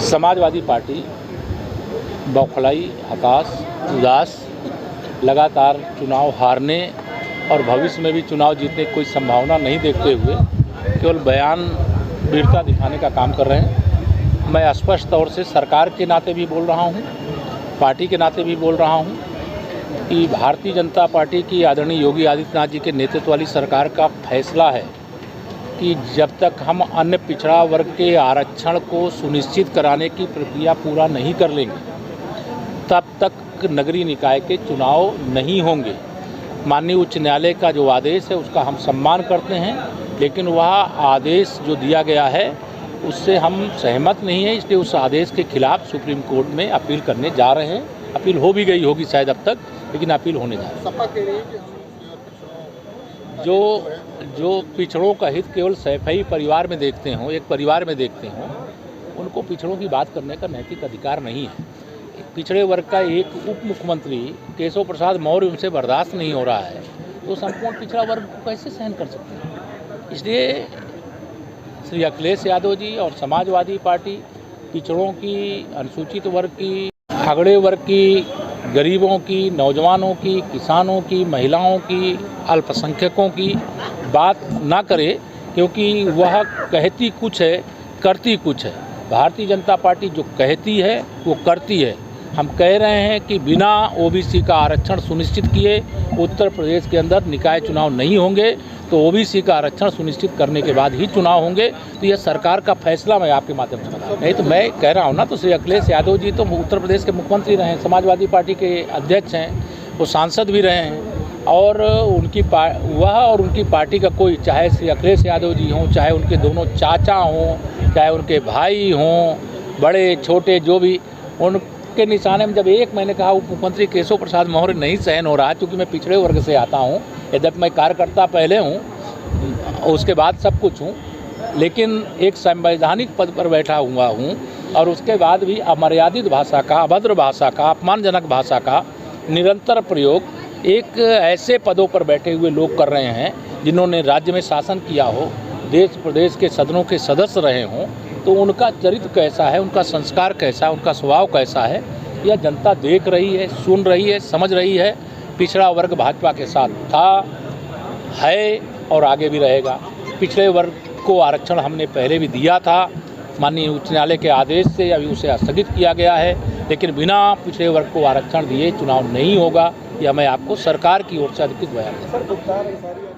Samajwadi party बौखलाई, हताश, उदास, लगातार चुनाव हारने और भविष्य में भी चुनाव जीतने की कोई संभावना नहीं देखते हुए केवल बयान वीरता दिखाने का काम कर रहे हैं। मैं स्पष्ट तौर से सरकार के नाते भी बोल रहा हूं, पार्टी के नाते भी बोल रहा हूं कि भारतीय जनता पार्टी की आदरणीय योगी आदित्यनाथ जी के नेतृत्व वाली सरकार का फैसला है कि जब तक हम अन्य पिछड़ा वर्ग के आरक्षण को सुनिश्चित कराने की प्रक्रिया पूरा नहीं कर लेंगे तब तक नगरीय निकाय के चुनाव नहीं होंगे। माननीय उच्च न्यायालय का जो आदेश है उसका हम सम्मान करते हैं, लेकिन वह आदेश जो दिया गया है उससे हम सहमत नहीं हैं, इसलिए उस आदेश के खिलाफ सुप्रीम कोर्ट में अपील करने जा रहे हैं। अपील हो भी गई होगी शायद अब तक, लेकिन अपील होने जा रही है। जो पिछड़ों का हित केवल सैफई परिवार में देखते हों, एक परिवार में देखते हों, उनको पिछड़ों की बात करने का नैतिक अधिकार नहीं है। पिछड़े वर्ग का एक उप मुख्यमंत्री केशव प्रसाद मौर्य उनसे बर्दाश्त नहीं हो रहा है, तो संपूर्ण पिछड़ा वर्ग को कैसे सहन कर सकते हैं। इसलिए श्री अखिलेश यादव जी और समाजवादी पार्टी पिछड़ों की, अनुसूचित वर्ग की, अगड़े वर्ग की, गरीबों की, नौजवानों की, किसानों की, महिलाओं की, अल्पसंख्यकों की बात ना करे, क्योंकि वह कहती कुछ है करती कुछ है। भारतीय जनता पार्टी जो कहती है वो करती है। हम कह रहे हैं कि बिना ओबीसी का आरक्षण सुनिश्चित किए उत्तर प्रदेश के अंदर निकाय चुनाव नहीं होंगे, तो ओबीसी का आरक्षण सुनिश्चित करने के बाद ही चुनाव होंगे। तो यह सरकार का फैसला मैं आपके माध्यम से बता नहीं तो मैं कह रहा हूँ ना, तो श्री अखिलेश यादव जी तो उत्तर प्रदेश के मुख्यमंत्री रहे हैं, समाजवादी पार्टी के अध्यक्ष हैं, वो सांसद भी रहे हैं, और वह और उनकी पार्टी का कोई, चाहे श्री अखिलेश यादव जी हों, चाहे उनके दोनों चाचा हों, चाहे उनके भाई हों, बड़े छोटे जो भी, उनके निशाने में जब एक मैंने कहा उप मुख्यमंत्री केशव प्रसाद मौर्य नहीं सहन हो रहा, क्योंकि मैं पिछड़े वर्ग से आता हूं, यद्यपि मैं कार्यकर्ता पहले हूं, उसके बाद सब कुछ हूं, लेकिन एक संवैधानिक पद पर बैठा हुआ हूं, और उसके बाद भी अमर्यादित भाषा का, अभद्र भाषा का, अपमानजनक भाषा का निरंतर प्रयोग एक ऐसे पदों पर बैठे हुए लोग कर रहे हैं जिन्होंने राज्य में शासन किया हो, देश प्रदेश के सदनों के सदस्य रहे हों, तो उनका चरित्र कैसा है, उनका संस्कार कैसा है, उनका स्वभाव कैसा है, यह जनता देख रही है, सुन रही है, समझ रही है। पिछड़ा वर्ग भाजपा के साथ था, है और आगे भी रहेगा। पिछड़े वर्ग को आरक्षण हमने पहले भी दिया था, माननीय उच्च न्यायालय के आदेश से अभी उसे स्थगित किया गया है, लेकिन बिना पिछड़े वर्ग को आरक्षण दिए चुनाव नहीं होगा। यह मैं आपको सरकार की ओर से अधिकृत बयान